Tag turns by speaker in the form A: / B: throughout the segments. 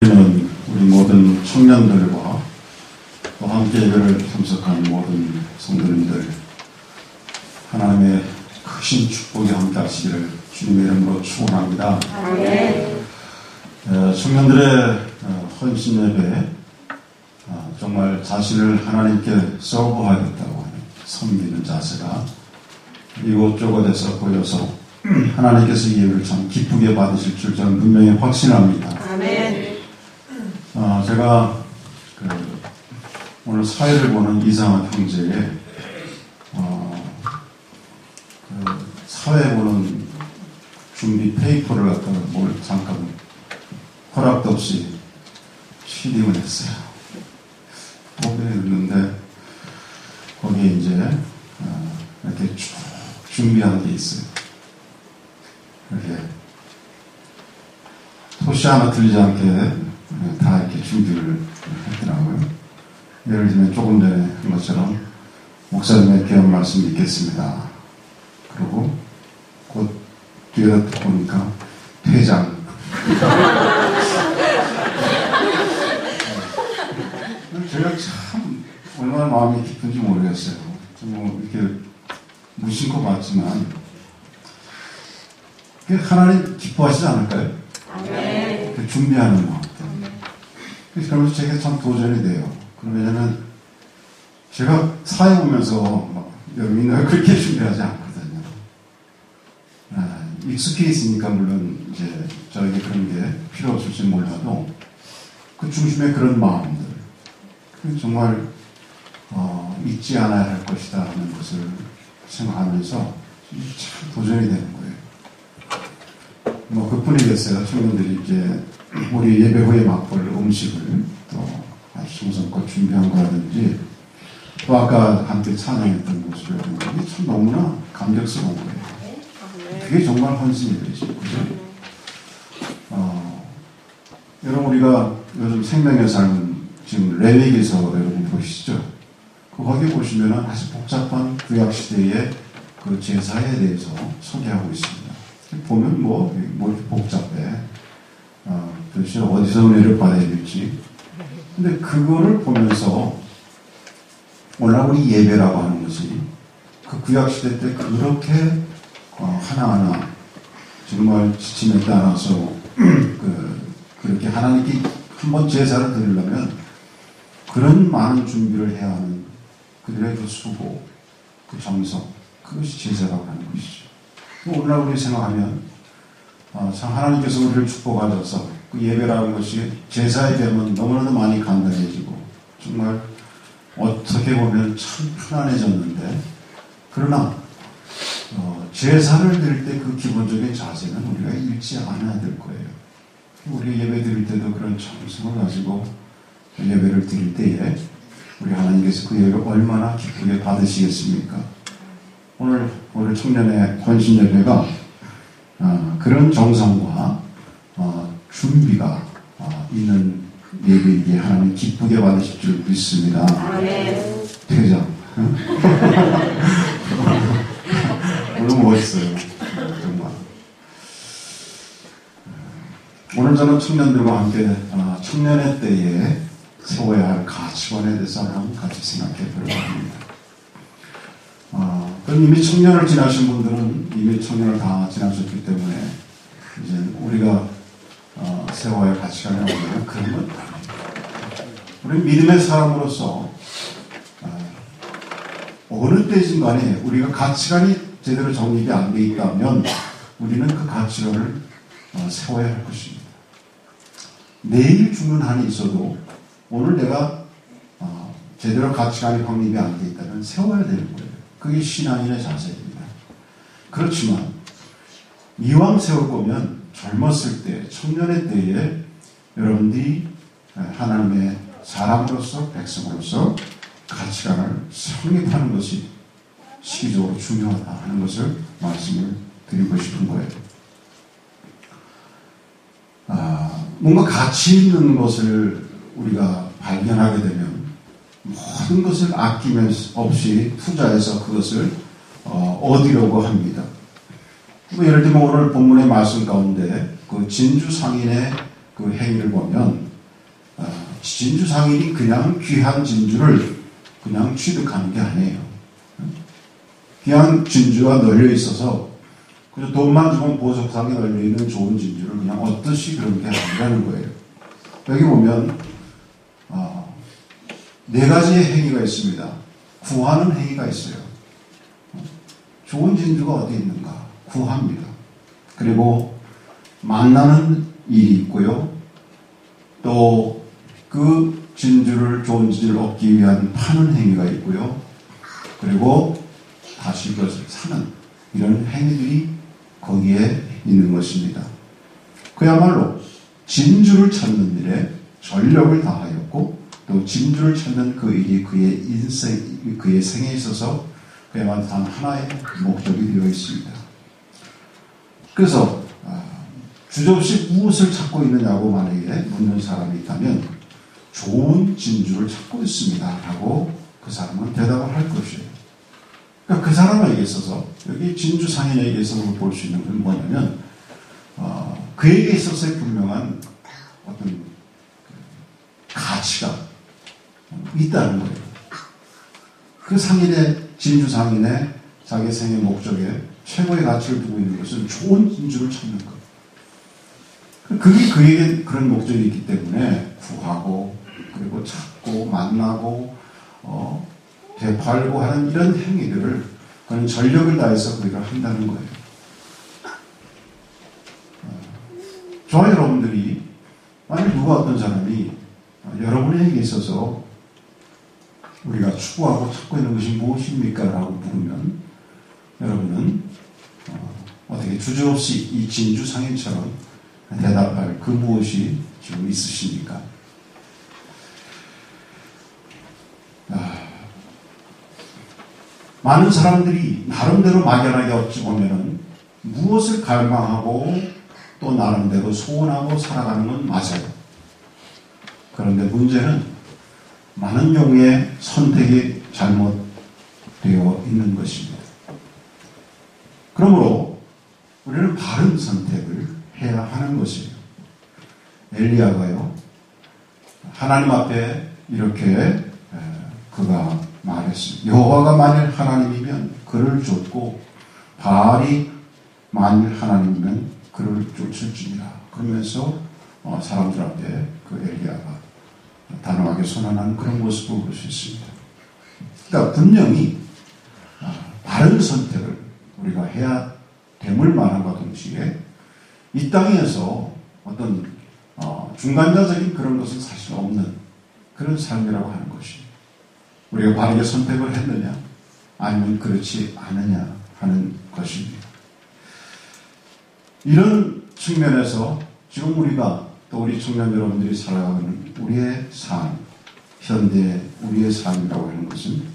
A: 우리는 우리 모든 청년들과 또 함께 예배를 참석한 모든 성도님들 하나님의 크신 축복이 함께 하시기를 주님의 이름으로 축원합니다. 청년들의 헌신 예배 정말 자신을 하나님께 서브하겠다고 하는 섬기는 자세가 이곳저곳에서 보여서 하나님께서 이 예배를 참 기쁘게 받으실 줄 저는 분명히 확신합니다.
B: 아멘.
A: 제가 오늘 사회를 보는 이상한 형제에 사회 보는 준비 페이퍼를 갖다가 뭘 잠깐 허락도 없이 취딩을 했어요. 보게 했는데 거기에 이제 이렇게 쭉 준비한 게 있어요. 이렇게 토시 하나 틀리지 않게 다 이렇게 준비를 했더라고요. 예를 들면 조금 전에 한 것처럼 목사님의 귀한 말씀 읽겠습니다. 그리고 곧 뒤에다 보니까 퇴장. 제가 참 얼마나 마음이 깊은지 모르겠어요. 뭐 이렇게 무심코 봤지만 하나님 기뻐하시지 않을까요? 네. 준비하는 거. 그러면서 제가 참 도전이 돼요. 왜냐면 제가 사회 보면서 여러분이 그렇게 준비하지 않거든요. 익숙해 있으니까 물론 이제 저에게 그런 게 필요 없을지 몰라도 그 중심에 그런 마음들 정말 잊지 않아야 할 것이다 하는 것을 생각하면서 참 도전이 되는 거예요. 그뿐이겠어요. 청년들이 이제 우리 예배 후에 맛볼 음식을 또 아주 정성껏 준비한 거라든지 또 아까 함께 찬양했던 모습이라든지 참 너무나 감격스러운 거예요. 그게 정말 헌신이 되죠. 여러분 우리가 요즘 생명의 삶 지금 레위기서 여러분 보시죠. 거기 보시면은 아주 복잡한 구약 시대의 그 제사에 대해서 소개하고 있습니다. 보면 뭐 이렇게 복잡해. 도대체 어디서 은혜를 받아야 될지. 근데 그거를 보면서 오늘 우리 예배라고 하는 것이 그 구약시대 때 그렇게 하나하나 정말 지침에 따라서 그렇게 하나님께 한번 제사를 드리려면 그런 많은 준비를 해야 하는 그들의 그 수고, 그 정성, 그것이 제사라고 하는 것이죠. 오늘날 우리 생각하면 참 하나님께서 우리를 축복하셔서 그 예배라는 것이 제사에 되면 너무나도 많이 간단해지고 정말 어떻게 보면 참 편안해졌는데 그러나 제사를 드릴 때 그 기본적인 자세는 우리가 잃지 않아야 될 거예요. 우리 예배 드릴 때도 그런 정성을 가지고 예배를 드릴 때에 우리 하나님께서 그 예배를 얼마나 기쁘게 받으시겠습니까? 오늘 우리 청년의 헌신 예배가 그런 정성과 준비가 있는 예배이기에 하나님 기쁘게 받으실 줄 믿습니다. 퇴장. 너무 멋있어요. 정말. 오늘 저는 청년들과 함께 청년의 때에 세워야 할 가치관에 대해서 한번 같이 생각해 보려고 합니다. 그럼 이미 청년을 지나신 분들은 이미 청년을 다 지나셨기 때문에 이제 우리가 세워야 할 가치관이 오면 그런 건 아닙니다. 우리 믿음의 사람으로서 어느 때든 간에 우리가 가치관이 제대로 정립이 안 돼 있다면 우리는 그 가치관을 세워야 할 것입니다. 내일 죽는 한이 있어도 오늘 내가 제대로 가치관이 확립이 안 돼 있다면 세워야 되는 거예요. 그게 신앙인의 자세입니다. 그렇지만 이왕 세울 거면 젊었을 때, 청년의 때에 여러분들이 하나님의 사람으로서, 백성으로서 가치관을 성립하는 것이 시기적으로 중요하다 하는 것을 말씀을 드리고 싶은 거예요. 뭔가 가치 있는 것을 우리가 발견하게 되면 모든 것을 아끼면서 없이 투자해서 그것을 얻으려고 합니다. 예를 들면 오늘 본문의 말씀 가운데 그 진주 상인의 그 행위를 보면 진주 상인이 그냥 귀한 진주를 그냥 취득하는 게 아니에요. 귀한 진주가 널려 있어서 그래서 돈만 주면 보석상에 널려 있는 좋은 진주를 그냥 얻듯이 그런 게 아니라는 거예요. 여기 보면 네 가지의 행위가 있습니다. 구하는 행위가 있어요. 좋은 진주가 어디 있는가? 구합니다. 그리고 만나는 일이 있고요. 또 그 진주를, 좋은 진주를 얻기 위한 파는 행위가 있고요. 그리고 다시 그것을 사는 이런 행위들이 거기에 있는 것입니다. 그야말로 진주를 찾는 일에 전력을 다하였고 또 진주를 찾는 그 일이 그의 생에 있어서 그야말로 단 하나의 목적이 되어 있습니다. 그래서 주저없이 무엇을 찾고 있느냐고 만약에 묻는 사람이 있다면 좋은 진주를 찾고 있습니다 라고 그 사람은 대답을 할 것이에요. 그러니까 그 사람에게 있어서 여기 진주 상인에게 있어서 볼 수 있는 건 뭐냐면 그에게 있어서의 분명한 어떤 가치가 있다는 거예요. 그 상인의, 진주 상인의 자기 생의 목적에 최고의 가치를 두고 있는 것은 좋은 진주를 찾는 것. 그게 그에게 그런 목적이 있기 때문에 구하고 그리고 찾고 만나고 되팔고 하는 이런 행위들을 그는 전력을 다해서 그들을 한다는 거예요. 저와 여러분들이 만약 누가 어떤 사람이 여러분에게 있어서 우리가 추구하고 찾고 있는 것이 무엇입니까? 라고 물으면 여러분은 어떻게 주저없이 이 진주 상인처럼 대답할 그 무엇이 지금 있으십니까? 많은 사람들이 나름대로 막연하게 어찌 보면은 무엇을 갈망하고 또 나름대로 소원하고 살아가는 건 맞아요. 그런데 문제는 많은 경우에 선택이 잘못되어 있는 것입니다. 그러므로 우리는 바른 선택을 해야 하는 것이에요. 엘리야가요, 하나님 앞에 이렇게 그가 말했습니다. 여호와가 만일 하나님이면 그를 쫓고 바알이 만일 하나님이면 그를 쫓을지니라. 그러면서 사람들 앞에 그 엘리야가 단호하게 선언하는 그런 모습을 볼 수 있습니다. 그러니까 분명히 바른 선택을 우리가 해야 됨을 말함과 동시에 이 땅에서 어떤 중간자적인 그런 것은 사실 없는 그런 삶이라고 하는 것입니다. 우리가 바르게 선택을 했느냐 아니면 그렇지 않느냐 하는 것입니다. 이런 측면에서 지금 우리가 또 우리 청년 여러분들이 살아가는 우리의 삶, 현대 우리의 삶이라고 하는 것은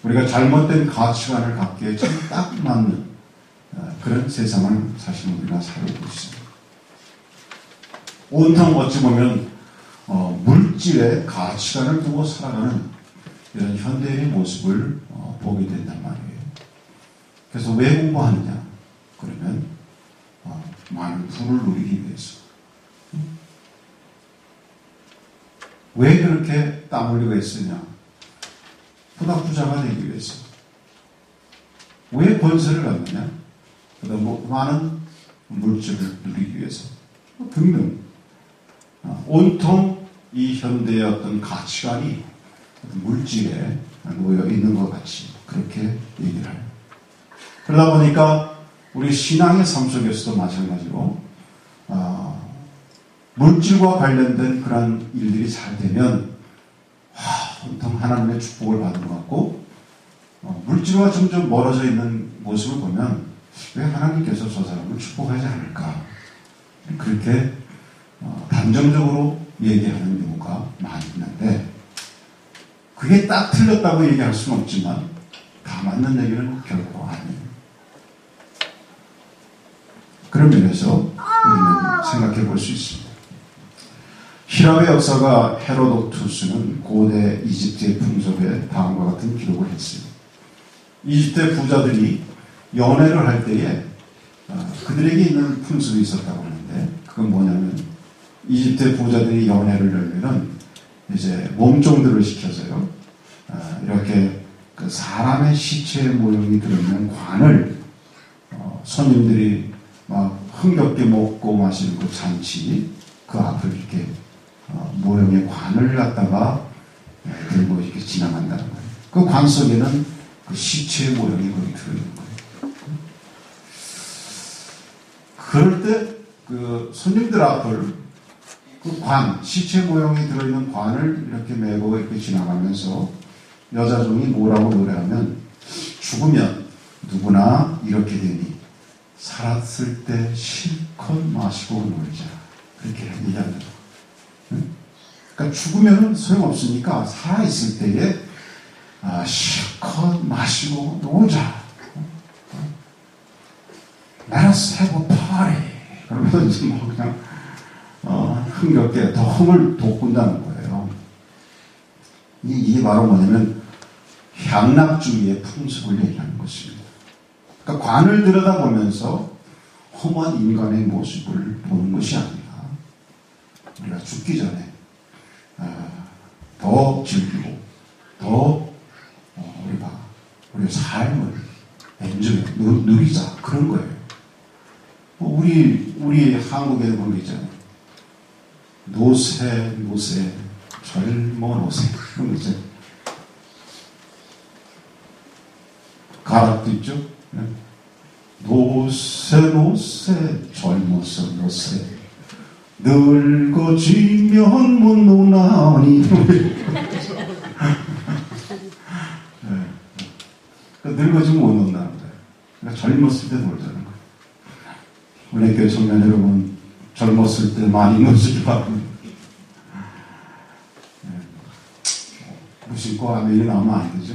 A: 우리가 잘못된 가치관을 갖기에 참 딱 맞는 그런 세상을 사실 우리가 살고 있습니다. 온통 어찌 보면 물질의 가치관을 두고 살아가는 이런 현대인의 모습을 보게 된단 말이에요. 그래서 왜 공부하느냐? 그러면 많은 부를 누리기 위해서. 왜 그렇게 땀 흘리고 했으냐? 보다 부자가 되기 위해서. 왜 권세를 갖느냐? 보다 많은 물질을 누리기 위해서. 등등. 온통 이 현대의 어떤 가치관이 물질에 놓여 있는 것 같이 그렇게 얘기를 해요. 그러다 보니까 우리 신앙의 삶 속에서도 마찬가지로 물질과 관련된 그런 일들이 잘 되면 온통 하나님의 축복을 받은 것 같고 물질과 점점 멀어져 있는 모습을 보면 왜 하나님께서 저 사람을 축복하지 않을까 그렇게 단정적으로 얘기하는 경우가 많이 있는데 그게 딱 틀렸다고 얘기할 수는 없지만 다 맞는 얘기는 결코 아니에요. 그런 면에서 우리는 생각해 볼 수 있습니다. 히랍의 역사가 헤로도투스는 고대 이집트의 풍속에 다음과 같은 기록을 했어요. 이집트의 부자들이 연애를 할 때에 그들에게 있는 풍습이 있었다고 하는데 그건 뭐냐면 이집트의 부자들이 연애를 열면은 이제 몸종들을 시켜서요. 이렇게 그 사람의 시체 모형이 들어있는 관을 손님들이 막 흥겹게 먹고 마시는 그 잔치 그 앞을 이렇게 모형의 관을 갖다가 들고 이렇게 지나간다는 거예요. 그 관 속에는 그 시체의 모형이 거기 들어있는 거예요. 그럴 때 그 손님들 앞을 그 관, 시체 모형이 들어있는 관을 이렇게 메고 이렇게 지나가면서 여자종이 뭐라고 노래하면 죽으면 누구나 이렇게 되니 살았을 때 실컷 마시고 놀자. 그렇게 얘기합니다. 그러니까 죽으면 소용없으니까 살아있을 때에 실컷 마시고 놀자. Let us have a party. 그러면서 뭐 그냥 흥겹게 더 흥을 돋군다는 거예요. 이게 바로 뭐냐면 향락주의의 풍습을 얘기하는 것입니다. 그러니까 관을 들여다보면서 험한 인간의 모습을 보는 것이 아니라 우리가 죽기 전에 더 즐기고 더 우리의 삶을 엔조이 누리자 그런 거예요. 우리 한국에 보는 게 있잖아요. 노세 젊어 노세 그런 거 있잖아요. 가락도 있죠. 노세 젊어서 노세 늙어지면 못 노나니. 늙어지면 못 논다는 거예요. 그러니까 젊었을 때 놀자는 거예요. 우리 교회 청년 여러분, 젊었을 때 많이 노시기 바랍니다. 무심코 아멘이 나오면 안 되죠.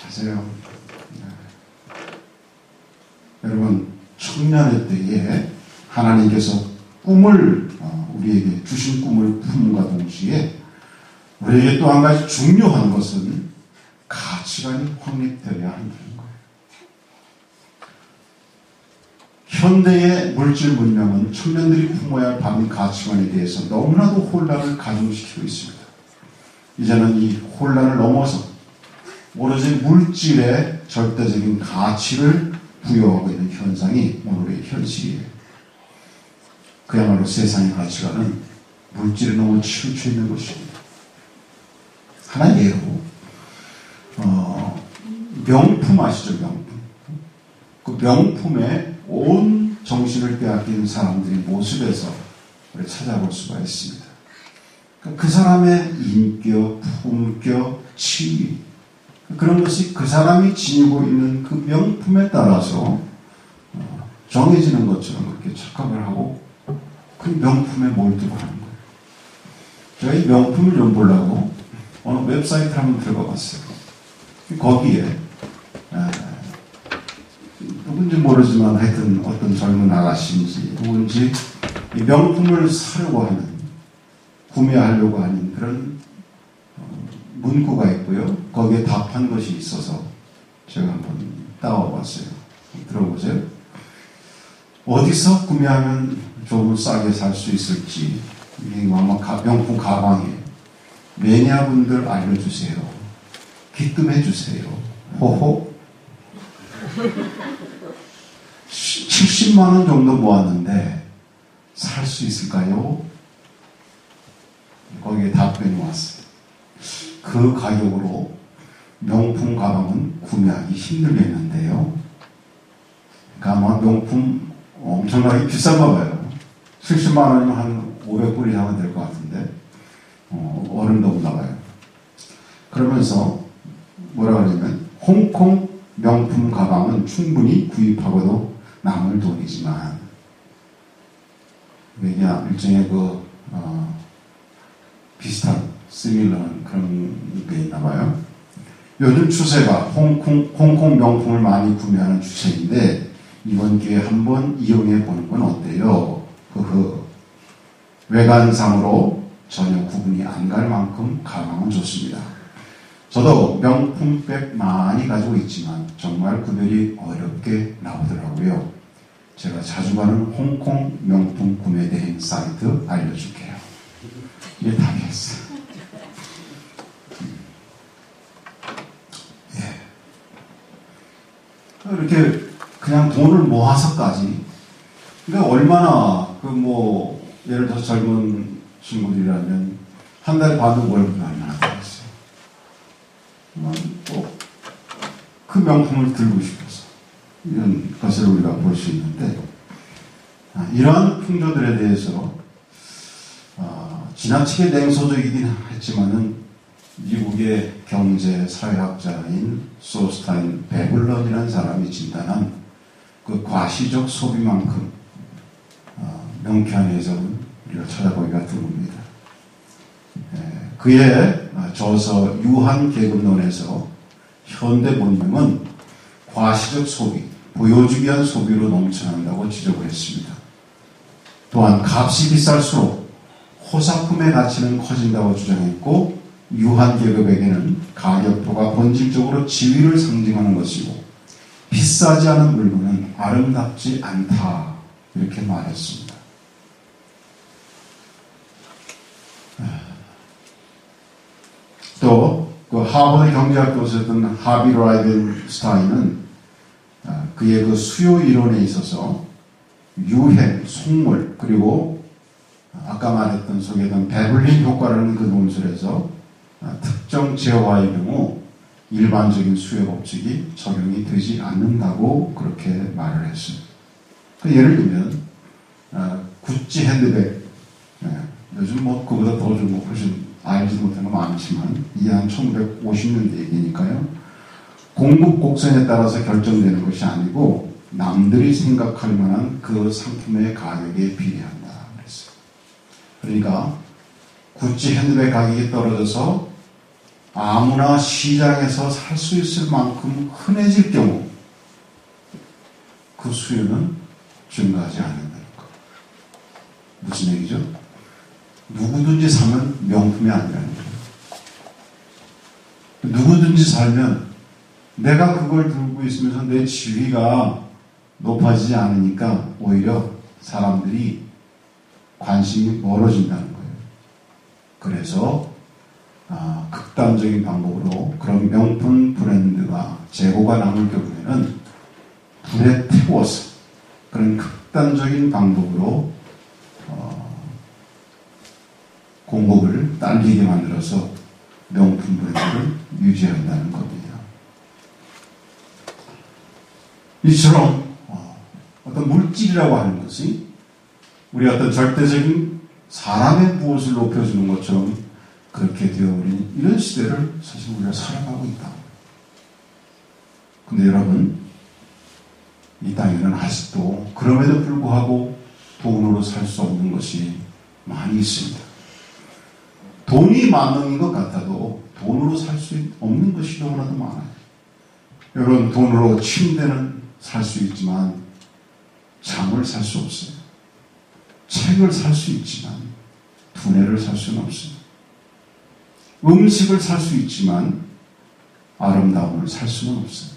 A: 하세요. 여러분, 청년의 때에 하나님께서 꿈을, 우리에게 주신 꿈을 품음과 동시에 우리에게 또 한 가지 중요한 것은 가치관이 확립되어야 한다는 거예요. 현대의 물질 문명은 청년들이 품어야 할 바른 가치관에 대해서 너무나도 혼란을 가중시키고 있습니다. 이제는 이 혼란을 넘어서 오로지 물질의 절대적인 가치를 부여하고 있는 현상이 오늘의 현실이에요. 그야말로 세상의 가치관은 물질에 너무 치우쳐 있는 것입니다. 하나 예로 명품 아시죠? 명품. 그 명품에 온 정신을 빼앗기는 사람들의 모습에서 우리 찾아볼 수가 있습니다. 그 사람의 인격, 품격, 지위 그런 것이 그 사람이 지니고 있는 그 명품에 따라서 정해지는 것처럼 그렇게 착각을 하고 그 명품에 몰두를 하는 거예요. 제가 이 명품을 좀 보려고 어느 웹사이트를 한번 들어가 봤어요. 거기에 누군지 모르지만 하여튼 어떤 젊은 아가씨인지 누군지 이 명품을 사려고 하는 구매하려고 하는 그런 문구가 있고요. 거기에 답한 것이 있어서 제가 한번 따와봤어요. 들어보세요. 어디서 구매하면 조금 싸게 살 수 있을지 아마 명품 가방에 매니아분들 알려주세요. 기뜸해주세요. 호호. 70만 원 정도 모았는데 살 수 있을까요? 거기에 답변이 왔어요. 그 가격으로 명품 가방은 구매하기 힘들겠는데요. 그러니까 아마 명품 엄청나게 비싼가 봐요. 70만 원이면 한 500불 이상은 될 것 같은데 어른도 없나 봐요. 그러면서 뭐라 그러냐면 홍콩 명품 가방은 충분히 구입하고도 남을 돈이지만 왜냐 일종의 비슷한 시밀러한 그런 게 있나 봐요. 요즘 추세가 홍콩 명품을 많이 구매하는 추세인데 이번 기회에 한번 이용해 보는 건 어때요? 외관상으로 전혀 구분이 안 갈 만큼 가방은 좋습니다. 저도 명품백 많이 가지고 있지만 정말 구별이 어렵게 나오더라고요. 제가 자주 가는 홍콩 명품 구매 대행 사이트 알려줄게요. 이게 했어요. 예. 이렇게 그냥 돈을 모아서까지, 그러니까 얼마나, 예를 들어서 젊은 친구들이라면, 한 달에 받는 월급이 얼마나 되겠어요. 꼭 그 명품을 들고 싶어서, 이런 것을 우리가 볼 수 있는데, 이러한 풍조들에 대해서, 지나치게 냉소적이긴 했지만은, 미국의 경제 사회학자인 소스타인 베블런이라는 사람이 진단한 그 과시적 소비만큼 명쾌한 해석은 우리가 찾아보기가 드뭅니다. 그의 저서 유한계급론에서 현대 문명은 과시적 소비, 보여주기 위한 소비로 넘쳐난다고 지적을 했습니다. 또한 값이 비쌀수록 호사품의 가치는 커진다고 주장했고, 유한계급에게는 가격표가 본질적으로 지위를 상징하는 것이고 비싸지 않은 물건은 아름답지 않다, 이렇게 말했습니다. 또 그 하버드 경제학 교수였던 하비 라이덴스타인은 그의 그 수요 이론에 있어서 유행, 속물, 그리고 아까 말했던 소개했던 베블린 효과라는 그 논술에서 특정 재화의 경우 일반적인 수요 법칙이 적용이 되지 않는다고 그렇게 말을 했어요. 예를 들면 구찌 핸드백, 요즘 그보다 더 좀 훨씬 알지 못하는 거 많지만 이게 한 1950년대 얘기니까요. 공급 곡선에 따라서 결정되는 것이 아니고 남들이 생각할 만한 그 상품의 가격에 비례한다 그랬어요. 그러니까 구찌 핸드백 가격이 떨어져서 아무나 시장에서 살 수 있을 만큼 흔해질 경우 그 수요는 증가하지 않는다는 것. 무슨 얘기죠? 누구든지 사면 명품이 아니라는 거예요. 누구든지 살면 내가 그걸 들고 있으면서 내 지위가 높아지지 않으니까 오히려 사람들이 관심이 멀어진다는 거예요. 그래서 극단적인 방법으로 그런 명품 브랜드가 재고가 남을 경우에는 불에 태워서 그런 극단적인 방법으로 공급을 딸리게 만들어서 명품 브랜드를 유지한다는 겁니다. 이처럼 어떤 물질이라고 하는 것이 우리 어떤 절대적인 사람의 무엇을 높여주는 것처럼 그렇게 되어버린 이런 시대를 사실 우리가 살아가고 있다. 근데 여러분, 이 땅에는 아직도 그럼에도 불구하고 돈으로 살 수 없는 것이 많이 있습니다. 돈이 만능인 것 같아도 돈으로 살 수 없는 것이 너무나도 많아요. 여러분, 돈으로 침대는 살 수 있지만 잠을 살 수 없어요. 책을 살 수 있지만 두뇌를 살 수는 없어요. 음식을 살 수 있지만 아름다움을 살 수는 없어요.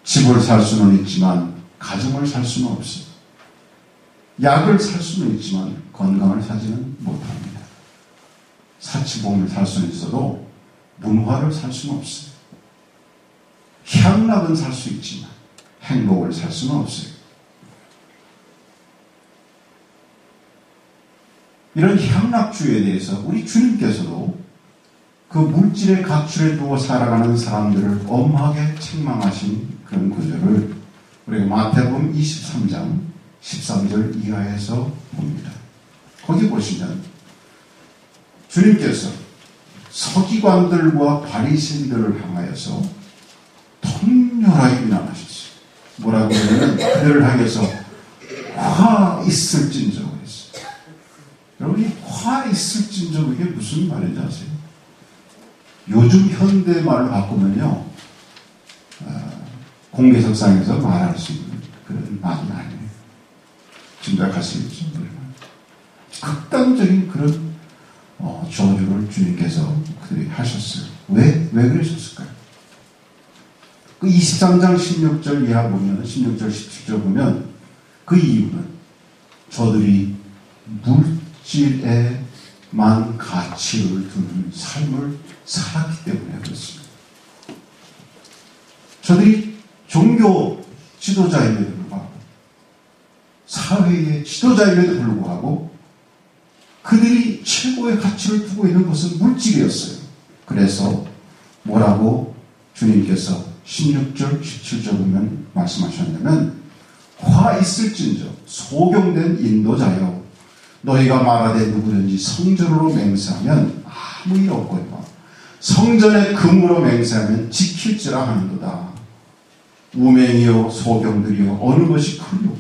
A: 집을 살 수는 있지만 가정을 살 수는 없어요. 약을 살 수는 있지만 건강을 사지는 못합니다. 사치보험을 살 수는 있어도 문화를 살 수는 없어요. 향락은 살 수 있지만 행복을 살 수는 없어요. 이런 향락주의에 대해서 우리 주님께서도 그 물질의 가출에 두어 살아가는 사람들을 엄하게 책망하신 그런 구절을 우리가 마태복음 23장 13절 이하에서 봅니다. 거기 보시면 주님께서 서기관들과 바리새인들을 향하여서 통렬하게 비난하셨어요. 뭐라고 하냐면 그들을 향해서 화 있을진저 그랬어요. 여러분, 이 화 있을진저 이게 무슨 말인지 아세요? 요즘 현대 말로 바꾸면요, 공개석상에서 말할 수 있는 그런 말이 아니에요. 짐작하시겠죠? 극단적인 그런 저주를 주님께서 그들이 하셨어요. 왜 그러셨을까요? 그 23장 16절 이하 보면, 16절 17절 보면 그 이유는 저들이 물질에 가치를 두는 삶을 살았기 때문에 그렇습니다. 저들이 종교 지도자임에도 불구하고 사회의 지도자임에도 불구하고 그들이 최고의 가치를 두고 있는 것은 물질이었어요. 그래서 뭐라고 주님께서 16절, 17절 보면 말씀하셨냐면 화 있을진저 소경된 인도자여 너희가 말하되 누구든지 성전으로 맹세하면 아무 일 없거니와 성전의 금으로 맹세하면 지킬지라 하는도다. 우맹이요 소경들이요 어느 것이 크요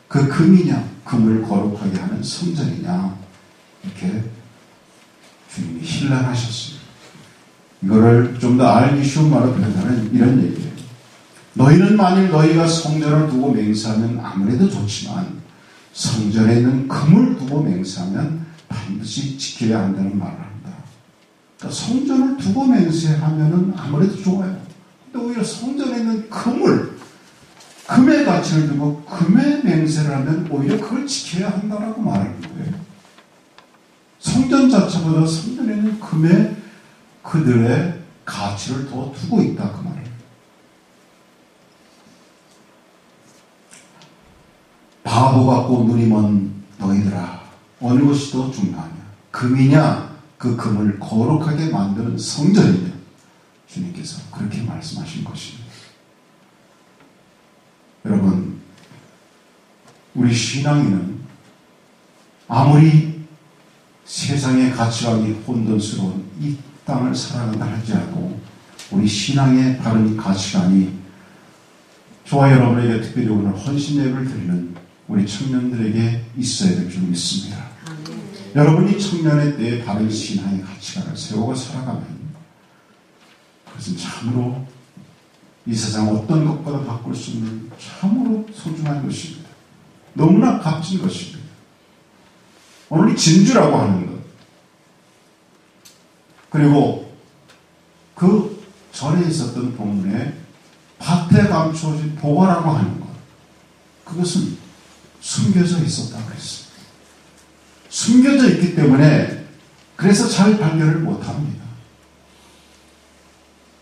A: 그 금이냐 금을 거룩하게 하는 성전이냐 이렇게 주님이 힐난하셨습니다. 이거를 좀 더 알기 쉬운 말로 표현하면 이런 얘기예요. 너희는 만일 너희가 성전을 두고 맹세하면 아무래도 좋지만 성전에 있는 금을 두고 맹세하면 반드시 지켜야 한다는 말을 합니다. 그러니까 성전을 두고 맹세하면 아무래도 좋아요. 근데 오히려 성전에 있는 금의 가치를 두고 금의 맹세를 하면 오히려 그걸 지켜야 한다라고 말하는 거예요. 성전 자체보다 성전에 있는 금의 그들의 가치를 더 두고 있다 그 말이에요. 바보 같고 눈이 먼 너희들아 어느 것이 더 중요하냐 금이냐 그 금을 거룩하게 만드는 성전이냐 주님께서 그렇게 말씀하신 것입니다. 여러분 우리 신앙인은 아무리 세상의 가치관이 혼돈스러운 이 땅을 살아간다 할지라도 우리 신앙의 바른 가치관이 저와 여러분에게 특별히 오늘 헌신 예배를 드리는 우리 청년들에게 있어야 될 줄 믿습니다. 여러분이 청년의 때에 바른 신앙의 가치관을 세우고 살아가면 그것은 참으로 이 세상 어떤 것보다 바꿀 수 없는 참으로 소중한 것입니다. 너무나 값진 것입니다. 오늘 이 진주라고 하는 것 그리고 그 전에 있었던 본문에 밭에 감추어진 보화라고 하는 것 그것은 숨겨져 있었다고 그랬습니다. 숨겨져 있기 때문에 그래서 잘 발견을 못합니다.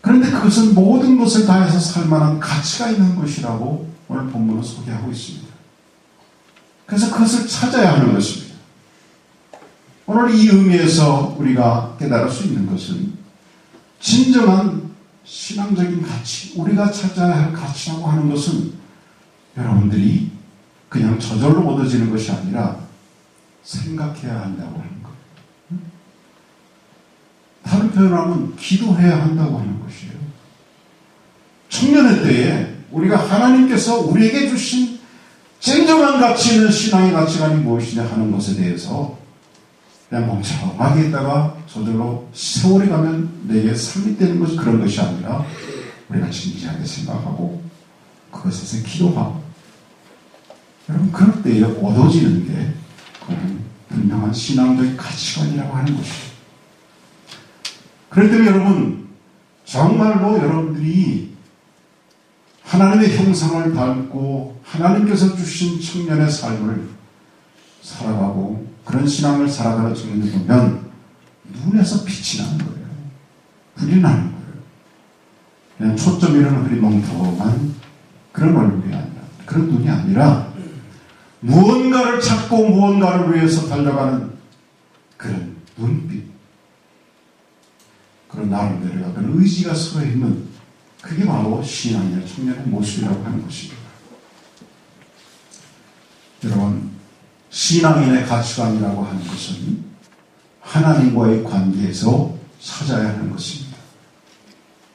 A: 그런데 그것은 모든 것을 다해서 살만한 가치가 있는 것이라고 오늘 본문은 소개하고 있습니다. 그래서 그것을 찾아야 하는 것입니다. 오늘 이 의미에서 우리가 깨달을 수 있는 것은 진정한 신앙적인 가치, 우리가 찾아야 할 가치라고 하는 것은 여러분들이 그냥 저절로 얻어지는 것이 아니라 생각해야 한다고 하는 것. 다른 표현하면 기도해야 한다고 하는 것이에요. 청년의 때에 우리가 하나님께서 우리에게 주신 진정한 가치 있는 신앙의 가치관이 무엇이냐 하는 것에 대해서 그냥 멍청하게 있다가 저절로 세월이 가면 내게 상립되는 것이 그런 것이 아니라 우리가 진지하게 생각하고 그것에서 기도하고 여러분 그럴 때에 얻어지는 게 그건 분명한 신앙적인 가치관이라고 하는 것이죠. 그럴 때는 여러분 정말로 여러분들이 하나님의 형상을 닮고 하나님께서 주신 청년의 삶을 살아가고 그런 신앙을 살아가는 청년을 보면 눈에서 빛이 나는 거예요. 불이 나는 거예요. 그냥 초점 잃은 흐리멍텅한 그런 얼굴이 아니라 그런 눈이 아니라 무언가를 찾고 무언가를 위해서 달려가는 그런 눈빛 그런 나름대로 약간 의지가 서있는 그게 바로 신앙의 청년의 모습이라고 하는 것입니다. 여러분 신앙인의 가치관이라고 하는 것은 하나님과의 관계에서 찾아야 하는 것입니다.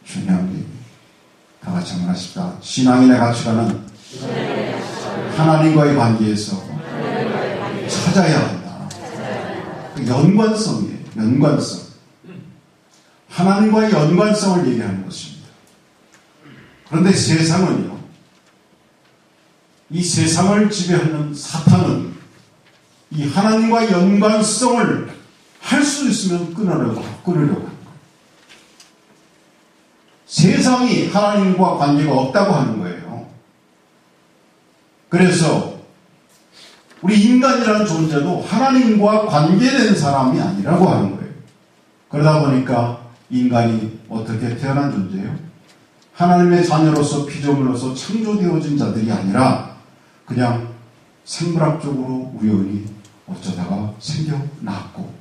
A: 중요한 얘기. 다 같이 한번 하십시다. 신앙인의 가치관은 하나님과의 관계에서 찾아야 한다. 연관성이에요. 연관성. 하나님과의 연관성을 얘기하는 것입니다. 그런데 세상은요. 이 세상을 지배하는 사탄은 이 하나님과 연관성을 할 수 있으면 끊으려고 하는 거예요. 세상이 하나님과 관계가 없다고 하는 거예요. 그래서 우리 인간이라는 존재도 하나님과 관계된 사람이 아니라고 하는 거예요. 그러다 보니까 인간이 어떻게 태어난 존재예요? 하나님의 자녀로서 피조물로서 창조되어진 자들이 아니라 그냥 생물학적으로 우연히 어쩌다가 생겨났고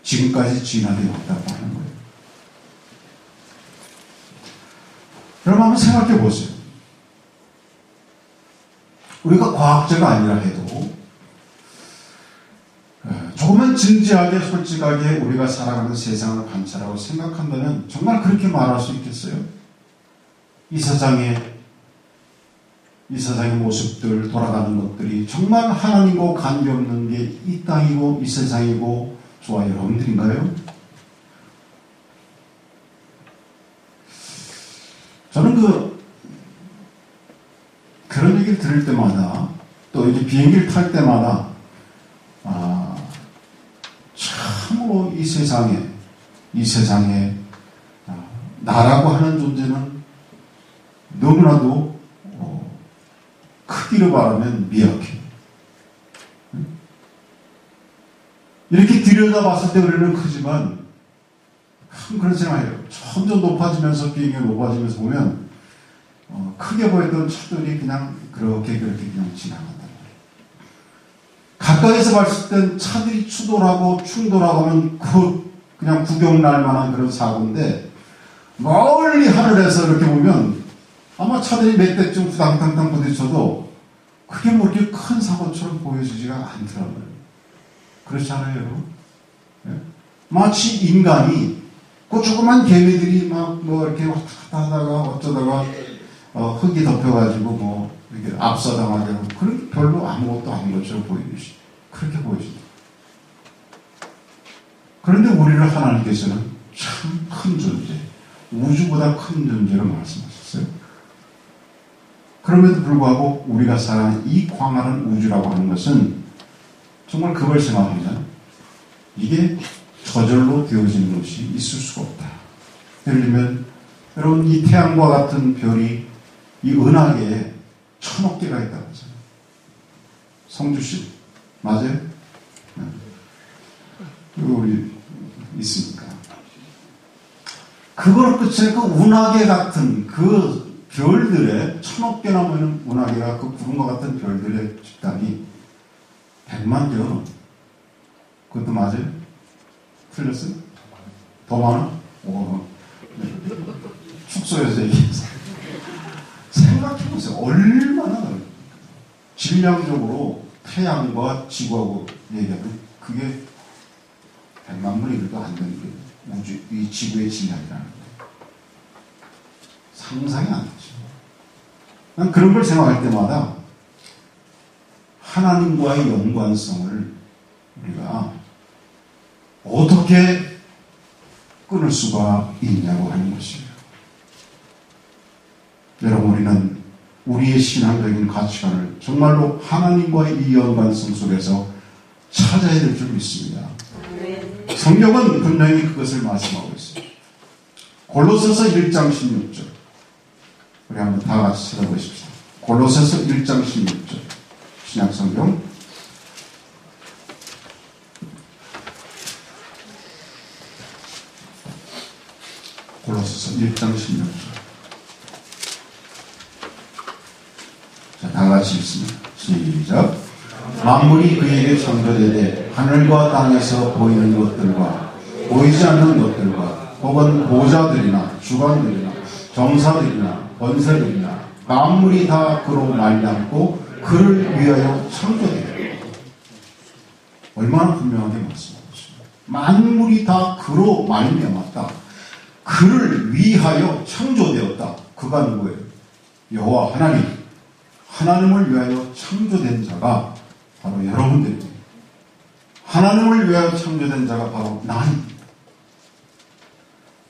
A: 지금까지 진화되어 왔다고 하는 거예요. 그럼 한번 생각해 보세요. 우리가 과학자가 아니라 해도 조금만 진지하게 솔직하게 우리가 살아가는 세상을 관찰하고 생각한다면 정말 그렇게 말할 수 있겠어요? 이 세상의 모습들, 돌아가는 것들이 정말 하나님과 관계없는 게 이 땅이고 이 세상이고 저와 여러분들인가요? 저는 그런 얘기를 들을 때마다 또 이제 비행기를 탈 때마다 참으로 이 세상에 나라고 하는 존재는 너무나도 크기로 말하면 미약해. 이렇게 들여다봤을 때 우리는 크지만 그런 생각이에요. 점점 높아지면서 비행기가 높아지면서 보면 크게 보였던 차들이 그냥 그렇게 그냥 지나간단 말이에요. 가까이서 봤을 땐 차들이 추돌하고 충돌하고 하면 그냥 구경 날 만한 그런 사고인데 멀리 하늘에서 이렇게 보면 아마 차들이 몇 대쯤 후당탕탕 부딪혀도 그게 뭐 이렇게 큰 사고처럼 보여지지가 않더라고요. 그렇지 않아요, 여러분? 네? 마치 인간이 그 조그만 개미들이 막 이렇게 왔다 갔다 하다가 어쩌다가 흙이 덮여가지고 이렇게 압사당하게 하고 그런 별로 아무것도 아닌 것처럼 보이듯이 그렇게 보여집니다. 그런데 우리를 하나님께서는 참 큰 존재, 우주보다 큰 존재로 말씀하셨어요. 그럼에도 불구하고 우리가 살아가는 이 광활한 우주라고 하는 것은 정말 그걸 생각하면 이게 저절로 되어지는 것이 있을 수가 없다. 예를 들면 여러분 이 태양과 같은 별이 이 은하계에 1000억 개가 있다고 하잖아요. 성주씨 맞아요? 네. 그리고 우리 있으니까 그걸 끝에 그 운하계 같은 그 별들의 1000억 개나 모이는 운하계가 그 구름과 같은 별들의 집단이 100만 개가 넘어요. 그것도 맞아요? 틀렸어요? 더 많아? 축소해서 얘기해서 생각해보세요. 얼마나 질량적으로 태양과 지구하고 얘기하면 그게 100만 분의 1도 안 되는 게 우주, 이 지구의 질량이라는 거예요. 상상이 안 되죠. 난 그런 걸 생각할 때마다 하나님과의 연관성을 우리가 어떻게 끊을 수가 있냐고 하는 것이에요. 여러분, 우리는 우리의 신앙적인 가치관을 정말로 하나님과의 이 연관성 속에서 찾아야 될 줄 믿습니다. 성경은 분명히 그것을 말씀하고 있습니다. 골로새서 1장 16절. 우리 한번 다 같이 찾아보십시오. 골로새서 1장 16절. 신약성경. 골로새서 1장 16절. 자, 다 같이 읽습니다. 시작. 만물이 그에게 창조되되 하늘과 땅에서 보이는 것들과 보이지 않는 것들과 혹은 보좌들이나 주관들이나 정사들이나 권세들이나 만물이 다 그로 말미암고 그를 위하여 창조되었다. 얼마나 분명하게 말씀하고 있습니다. 만물이 다 그로 말미암았다. 그를 위하여 창조되었다. 그가 누구예요? 여호와 하나님. 하나님을 위하여 창조된 자가 바로 여러분들입니다. 하나님을 위하여 창조된 자가 바로 나입니다.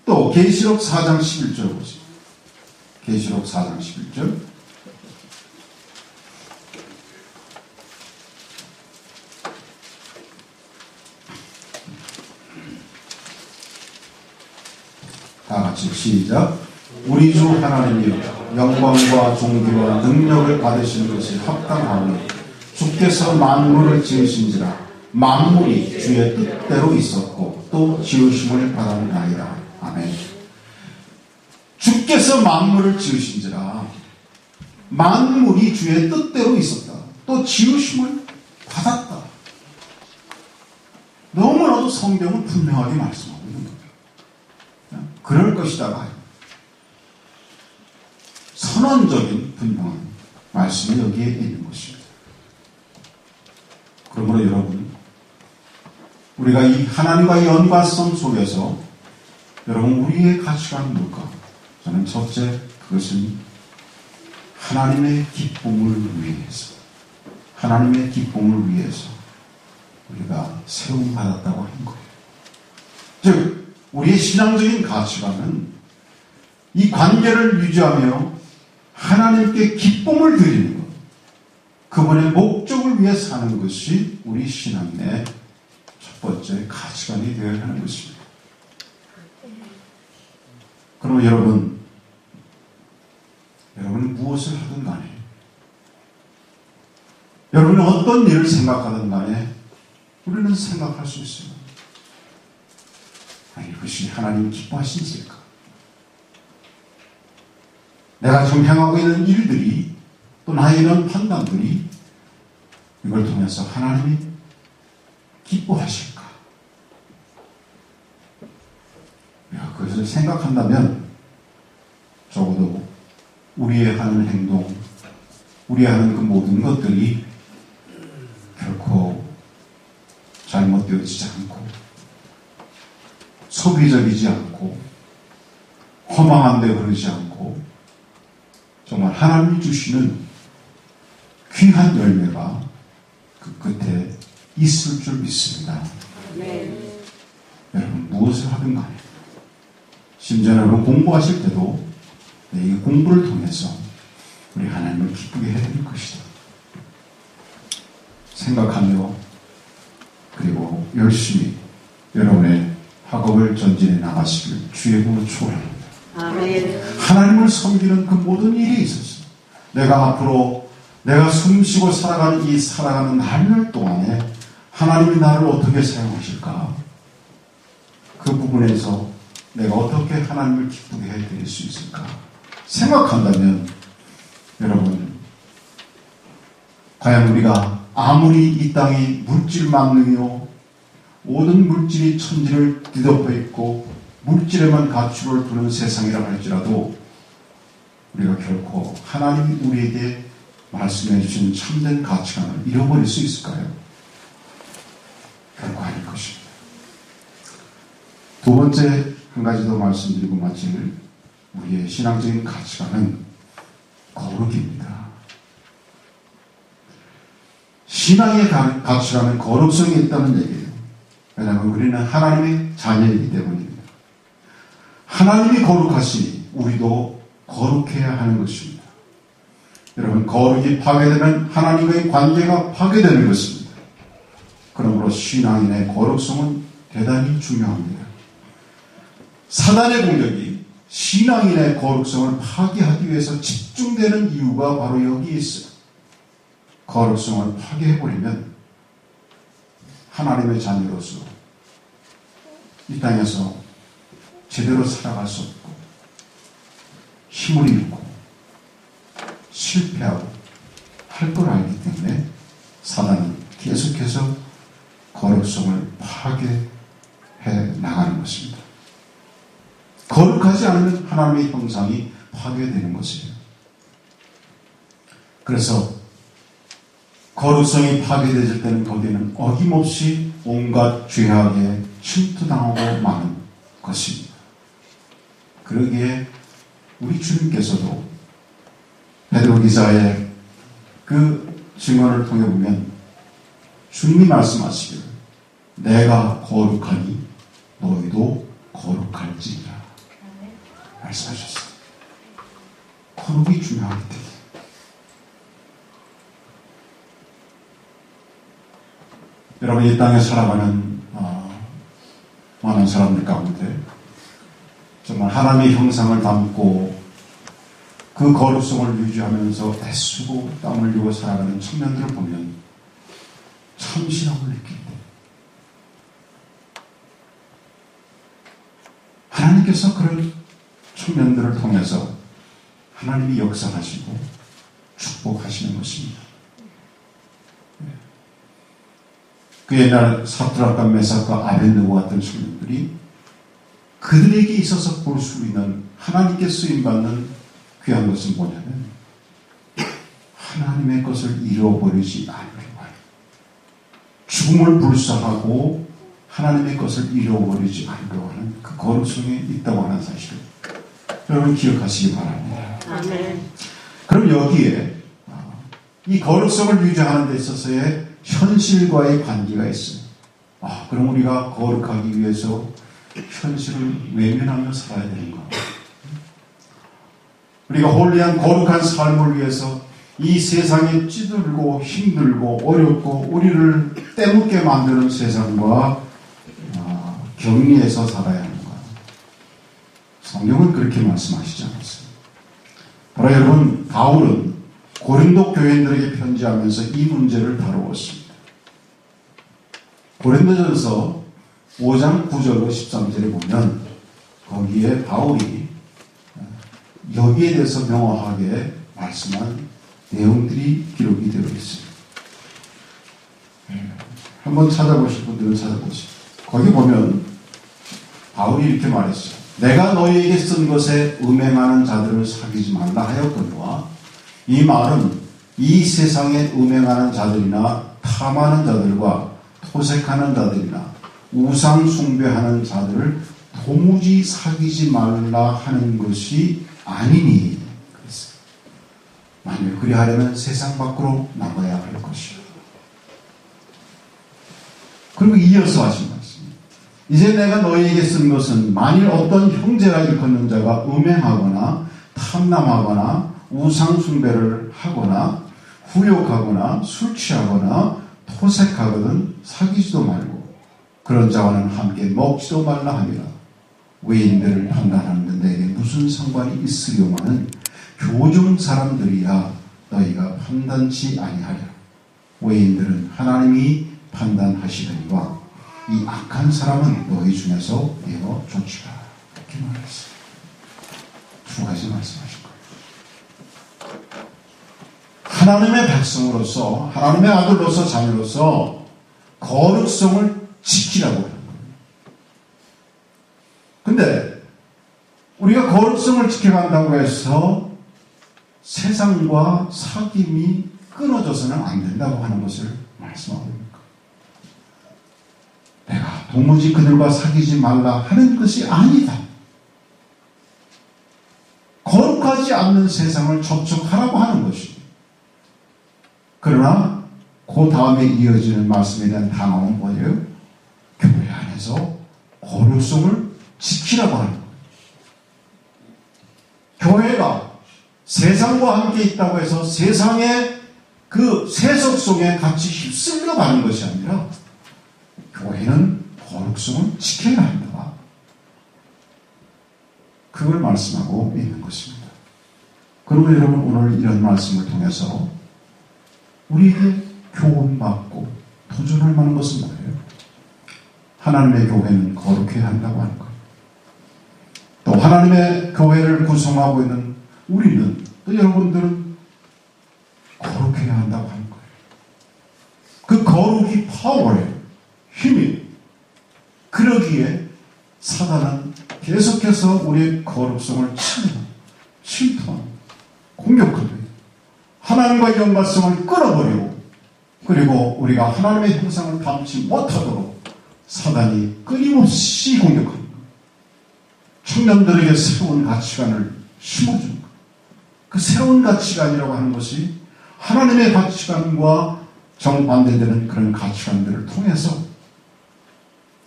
A: 또 계시록 4장 11절 보세요. 계시록 4장 11절. 다 같이 시작. 우리 주 하나님이여 영광과 존귀와 능력을 받으시는 것이 합당하오니 주께서 만물을 지으신지라 만물이 주의 뜻대로 있었고 또 지으심을 받았나이다. 아멘. 주께서 만물을 지으신지라 만물이 주의 뜻대로 있었다. 또 지으심을 받았다. 너무나도 성경은 분명하게 말씀하고 있는 겁니다. 그럴 것이다가 선언적인 분명한 말씀이 여기에 있는 것입니다. 그러므로 여러분, 우리가 이 하나님과의 연관성 속에서 여러분 우리의 가치관은 뭘까? 저는 첫째, 그것은 하나님의 기쁨을 위해서, 하나님의 기쁨을 위해서 우리가 세움받았다고 하는 거예요. 즉, 우리의 신앙적인 가치관은 이 관계를 유지하며 하나님께 기쁨을 드리는 것, 그분의 목적을 위해 사는 것이 우리 신앙의 첫 번째 가치관이 되어야 하는 것입니다. 그러면 여러분은 무엇을 하든 간에, 여러분이 어떤 일을 생각하든 간에 우리는 생각할 수 있어요. 이것이 하나님 기뻐하신 일일까? 내가 지금 행하고 있는 일들이 또 나의 이런 판단들이 이걸 통해서 하나님이 기뻐하실까? 그것을 생각한다면 적어도 우리의 하는 행동, 우리의 하는 그 모든 것들이 결코 잘못되어지지 않고 소비적이지 않고 허망한 데 흐르지 않고 정말 하나님이 주시는 귀한 열매가 그 끝에 있을 줄 믿습니다. 네. 여러분 무엇을 하든 간에 심지어 여러분 공부하실 때도 이 공부를 통해서 우리 하나님을 기쁘게 해야 될 것이다. 생각하며 그리고 열심히 여러분의 학업을 전진해 나가시길 주의 이름으로 축원합니다. 아멘. 하나님을 섬기는 그 모든 일에 있어서 내가 숨쉬고 살아가는 이 살아가는 날들 동안에 하나님이 나를 어떻게 사용하실까? 그 부분에서 내가 어떻게 하나님을 기쁘게 해드릴 수 있을까? 생각한다면 여러분, 과연 우리가 아무리 이 땅이 물질 만능이요 모든 물질이 천지를 뒤덮어 있고 물질에만 가치를 두는 세상이라 할지라도 우리가 결코 하나님이 우리에게 말씀해 주신 참된 가치관을 잃어버릴 수 있을까요? 결코 아닐 것입니다. 두 번째 한 가지 더 말씀드리고 마칠 우리의 신앙적인 가치관은 거룩입니다. 신앙의 가치관은 거룩성이 있다는 얘기예요. 왜냐하면 우리는 하나님의 자녀이기 때문입니다. 하나님이 거룩하시니 우리도 거룩해야 하는 것입니다. 여러분, 거룩이 파괴되면 하나님과의 관계가 파괴되는 것입니다. 그러므로 신앙인의 거룩성은 대단히 중요합니다. 사단의 공격이 신앙인의 거룩성을 파괴하기 위해서 집중되는 이유가 바로 여기에 있어요. 거룩성을 파괴해버리면 하나님의 자녀로서 이 땅에서 제대로 살아갈 수 없고 힘을 잃고 실패하고 할 걸 알기 때문에 사단은 계속해서 거룩성을 파괴해 나가는 것입니다. 거룩하지 않으면 하나님의 형상이 파괴되는 것이에요. 그래서 거룩성이 파괴되질 때는 거기에는 어김없이 온갖 죄악에 침투당하고 마는 것입니다. 그러기에 우리 주님께서도 베드로 기자의 그 증언을 통해 보면 주님이 말씀하시기를 내가 거룩하니 너희도 거룩할지니라 말씀하셨어요. 거룩이 중요하기 때문에 여러분 이 땅에 살아가는 많은 사람들 가운데 정말 하나님의 형상을 담고 그 거룩성을 유지하면서 애쓰고 땀 흘리고 살아가는 청년들을 보면 참 신앙을 느낍니다. 하나님께서 그런 청년들을 통해서 하나님이 역사하시고 축복하시는 것입니다. 그 옛날 사드락과 메삭과 아벤느고 같은 청년들이 그들에게 있어서 볼 수 있는 하나님께 쓰임받는 귀한 것은 뭐냐면 하나님의 것을 잃어버리지 않으려고 하는, 죽음을 불사하고 하나님의 것을 잃어버리지 않으려고 하는 그 거룩성이 있다고 하는 사실을 여러분 기억하시기 바랍니다.
B: 아멘.
A: 그럼 여기에 이 거룩성을 유지하는 데 있어서의 현실과의 관계가 있어요. 그럼 우리가 거룩하기 위해서 현실을 외면하며 살아야 되는가? 우리가 홀리한 거룩한 삶을 위해서 이 세상에 찌들고 힘들고 어렵고 우리를 때묻게 만드는 세상과 격리해서 살아야 하는가? 성경은 그렇게 말씀하시지 않았습니다. 바로 여러분, 바울은 고린도 교인들에게 편지하면서 이 문제를 다루었습니다. 고린도전서 5장 9절로 13절에 보면 거기에 바울이 여기에 대해서 명확하게 말씀한 내용들이 기록이 되어 있습니다. 한번 찾아보실 분들은 찾아보시죠. 거기 보면 바울이 이렇게 말했어요. 내가 너희에게 쓴 것에 음행하는 자들을 사귀지 말라 하였거니와, 이 말은 이 세상에 음행하는 자들이나 탐하는 자들과 토색하는 자들이나 우상 숭배하는 자들을 도무지 사귀지 말라 하는 것이 아니니 그랬어요. 만일 그리하려면 세상 밖으로 나가야 할 것이요. 그리고 이어서 하신 말씀입니다. 이제 내가 너희에게 쓴 것은 만일 어떤 형제라 일컫는 자가 음행하거나 탐남하거나 우상 숭배를 하거나 후욕하거나 술 취하거나 토색하거든 사귀지도 말고 그런 자와는 함께 먹지도 말라 하니라. 외인들을 판단하는 데 내게 무슨 상관이 있으려마는 교정 사람들이야 너희가 판단치 아니하리라. 외인들은 하나님이 판단하시더니와 이 악한 사람은 너희 중에서 내어 쫓으라. 이렇게 말했어요. 두 가지 말씀하신 거예요. 하나님의 백성으로서, 하나님의 아들로서, 자녀로서 거룩성을 지키라고 하는 거예요. 근데 우리가 거룩성을 지켜간다고 해서 세상과 사귐이 끊어져서는 안 된다고 하는 것을 말씀하고 있는 거예요. 내가 도무지 그들과 사귀지 말라 하는 것이 아니다. 거룩하지 않는 세상을 접촉하라고 하는 것입니다. 그러나 그 다음에 이어지는 말씀에 대한 단어는 뭐예요? 교회 안에서 거룩성을 지키라고 하는 거예요. 교회가 세상과 함께 있다고 해서 세상의 그 세속 속에 같이 휩쓸려 가는 것이 아니라 교회는 거룩성을 지켜야 한다. 그걸 말씀하고 있는 것입니다. 그리고 여러분, 오늘 이런 말씀을 통해서 우리에게 교훈받고 도전할 만한 것은 뭐예요? 하나님의 교회는 거룩해야 한다고 하는 거예요. 또 하나님의 교회를 구성하고 있는 우리는, 또 여러분들은 거룩해야 한다고 하는 거예요. 그 거룩이 파워예요. 힘이. 그러기에 사단은 계속해서 우리의 거룩성을 침투하고 공격하고 하나님과의 연관성을 끊어버리고, 그리고 우리가 하나님의 형상을 담지 못하도록 사단이 끊임없이 공격합니다. 청년들에게 새로운 가치관을 심어줍니다. 그 새로운 가치관이라고 하는 것이 하나님의 가치관과 정반대되는 그런 가치관들을 통해서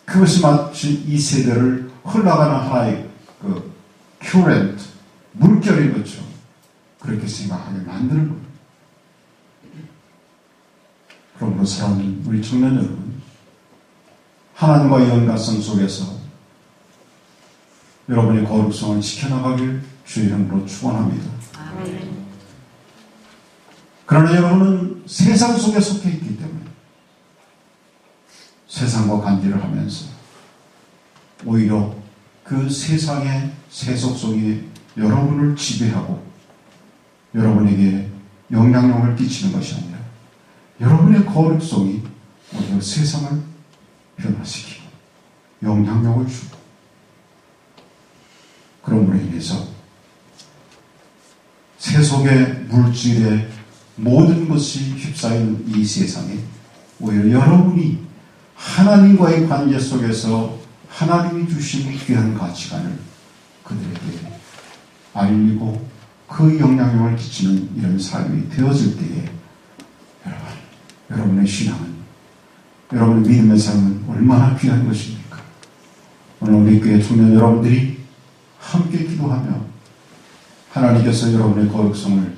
A: 그것이 마치 이 세대를 흘러가는 하나의 그 큐렌트, 물결인 것처럼 그렇게 생각하게 만드는 거예요. 그러므로 사랑하는 우리 청년 여러분, 하나님과의 연관성 속에서 여러분의 거룩성을 지켜나가길 주의 이름으로 축원합니다. 그러나 여러분은 세상 속에 속해 있기 때문에 세상과 관계를 하면서 오히려 그 세상의 세속성이 여러분을 지배하고 여러분에게 영향력을 끼치는 것이 아니라 여러분의 거룩성이 오히려 세상을 변화시키고 영향력을 주고 그러므로 인해서 세속의 물질의 모든 것이 휩싸이는 이 세상에 오히려 여러분이 하나님과의 관계 속에서 하나님이 주신 귀한 가치관을 그들에게 알리고 그 영향력을 끼치는 이런 삶이 되어질 때에 여러분의 신앙은, 여러분의 믿음의 삶은 얼마나 귀한 것입니까? 오늘 우리 교회 청년 여러분들이 함께 기도하며 하나님께서 여러분의 거룩성을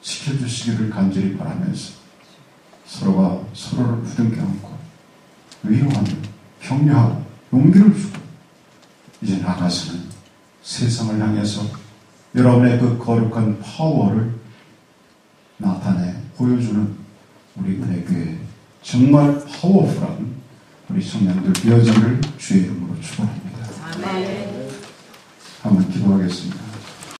A: 지켜주시기를 간절히 바라면서 서로가 서로를 부둥켜 안고 위로하며 격려하고 용기를 주고 이제 나가서는 세상을 향해서 여러분의 그 거룩한 파워를 나타내 보여주는 우리 은혜교회 정말 파워풀한 우리 청년들 되어지기를 주의 이름으로 축원합니다.
B: 아멘.
A: 한번 기도하겠습니다.